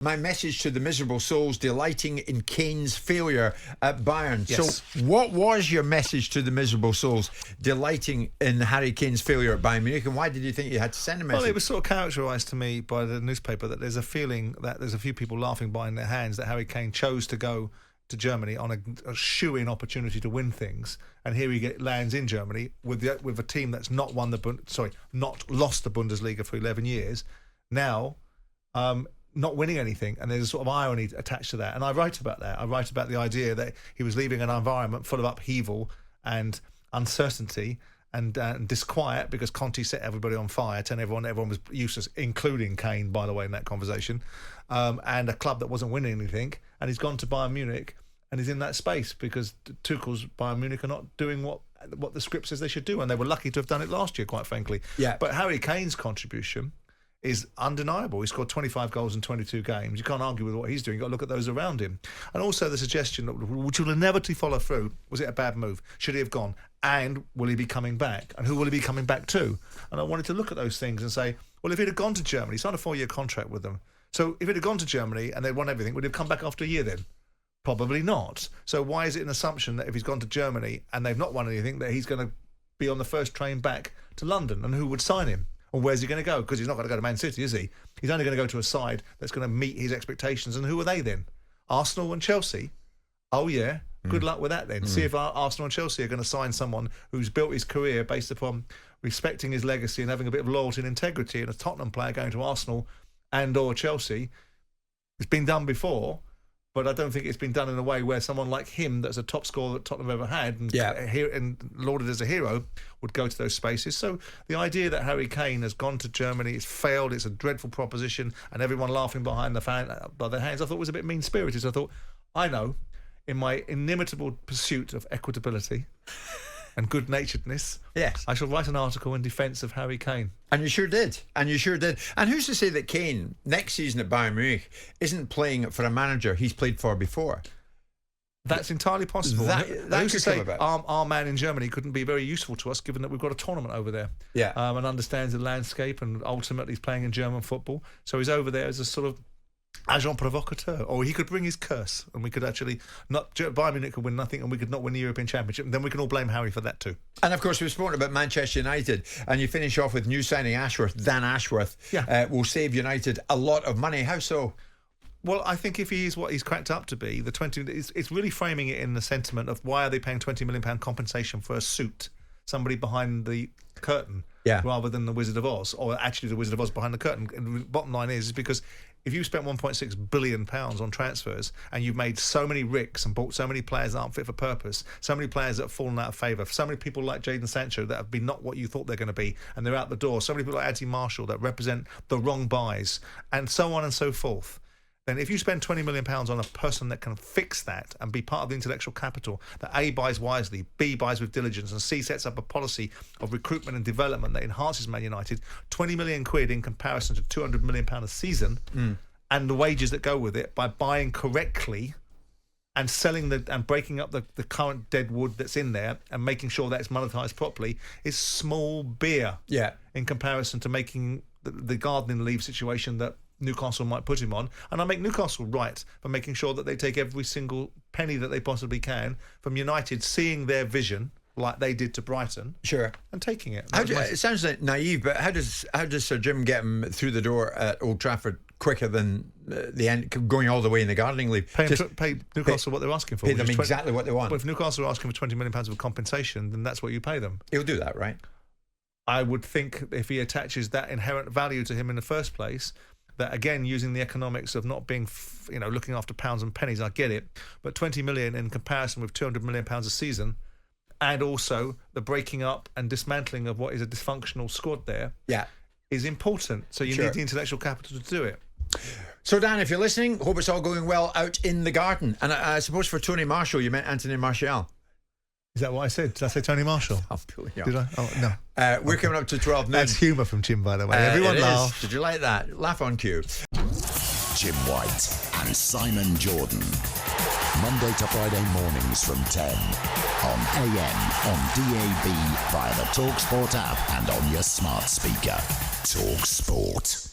My message to the miserable souls delighting in Kane's failure at Bayern. Yes. So what was your message to the miserable souls delighting in Harry Kane's failure at Bayern Munich, and why did you think you had to send a message? Well, it was sort of characterised to me by the newspaper that there's a feeling that there's a few people laughing behind their hands that Harry Kane chose to go to Germany on a shoe-in opportunity to win things, and here he lands in Germany with a team that's not lost the Bundesliga for 11 years now. Not winning anything, and there's a sort of irony attached to that, and I write about that. I write about the idea that he was leaving an environment full of upheaval and uncertainty and disquiet because Conte set everybody on fire, telling everyone was useless, including Kane, by the way, in that conversation, and a club that wasn't winning anything, and he's gone to Bayern Munich and he's in that space because Tuchel's Bayern Munich are not doing what the script says they should do, and they were lucky to have done it last year, quite frankly. Yeah. But Harry Kane's contribution is undeniable. He scored 25 goals in 22 games. You can't argue with what he's doing. You've got to look at those around him. And also the suggestion, which will inevitably follow through, was it a bad move? Should he have gone? And will he be coming back? And who will he be coming back to? And I wanted to look at those things and say, well, if he'd have gone to Germany, he signed a 4-year contract with them. So if he'd have gone to Germany and they'd won everything, would he have come back after a year then? Probably not. So why is it an assumption that if he's gone to Germany and they've not won anything, that he's going to be on the first train back to London? And who would sign him? Or where's he going to go? Because he's not going to go to Man City, is he? He's only going to go to a side that's going to meet his expectations. And who are they then? Arsenal and Chelsea? Oh, yeah. Good luck with that then. See if Arsenal and Chelsea are going to sign someone who's built his career based upon respecting his legacy and having a bit of loyalty and integrity. And a Tottenham player going to Arsenal and or Chelsea, it's been done before, but I don't think it's been done in a way where someone like him, that's a top scorer that Tottenham ever had and lauded as a hero, would go to those spaces. So the idea that Harry Kane has gone to Germany, it's failed, it's a dreadful proposition, and everyone laughing by their hands, I thought was a bit mean-spirited. So I thought, I know, in my inimitable pursuit of equitability and good-naturedness, yes, I shall write an article in defence of Harry Kane. And you sure did. And who's to say that Kane, next season at Bayern Munich, isn't playing for a manager he's played for before? That's entirely possible. That who's could to say come about. Our man in Germany couldn't be very useful to us, given that we've got a tournament over there. Yeah. And understands the landscape, and ultimately he's playing in German football. So he's over there as a sort of agent provocateur, or he could bring his curse, and we could actually Bayern Munich could win nothing, and we could not win the European Championship, and then we can all blame Harry for that too. And of course, we've spoken about Manchester United, and you finish off with new signing Dan Ashworth. Yeah. Will save United a lot of money. How so? Well, I think if he is what he's cracked up to be, it's really framing it in the sentiment of why are they paying £20 million compensation for a suit, somebody behind the curtain, rather than the Wizard of Oz, or actually the Wizard of Oz behind the curtain. And the bottom line is because if you spent £1.6 billion on transfers and you've made so many ricks and bought so many players that aren't fit for purpose, so many players that have fallen out of favour, so many people like Jadon Sancho that have been not what you thought they're going to be and they're out the door, so many people like Anthony Martial that represent the wrong buys, and so on and so forth, then if you spend £20 million on a person that can fix that and be part of the intellectual capital, that A, buys wisely, B, buys with diligence, and C, sets up a policy of recruitment and development that enhances Man United, £20 million in comparison to £200 million a season, and the wages that go with it, by buying correctly and selling and breaking up the current dead wood that's in there and making sure that it's monetised properly, is small beer in comparison to making the gardening leave situation that Newcastle might put him on. And I make Newcastle right for making sure that they take every single penny that they possibly can from United, seeing their vision like they did to Brighton, and taking it. It sounds like naive, but how does Sir Jim get him through the door at Old Trafford quicker than the end, going all the way in the gardening leave? Pay Newcastle what they're asking for. Pay them exactly what they want. But if Newcastle are asking for £20 million of compensation, then that's what you pay them. He'll do that, right? I would think if he attaches that inherent value to him in the first place, that again, using the economics of not being, looking after pounds and pennies, I get it, but 20 million in comparison with £200 million a season, and also the breaking up and dismantling of what is a dysfunctional squad there, is important. So you need the intellectual capital to do it. So Dan, if you're listening, hope it's all going well out in the garden. And I suppose for Tony Marshall, you meant Anthony Martial. Is that what I said? Did I say Tony Marshall? Did I? Oh, no. We're coming up to 12 noon. That's humour from Jim, by the way. Everyone laugh. Did you like that? Laugh on cue. Jim White and Simon Jordan. Monday to Friday mornings from 10. On AM, on DAB, via the talkSPORT app and on your smart speaker. talkSPORT.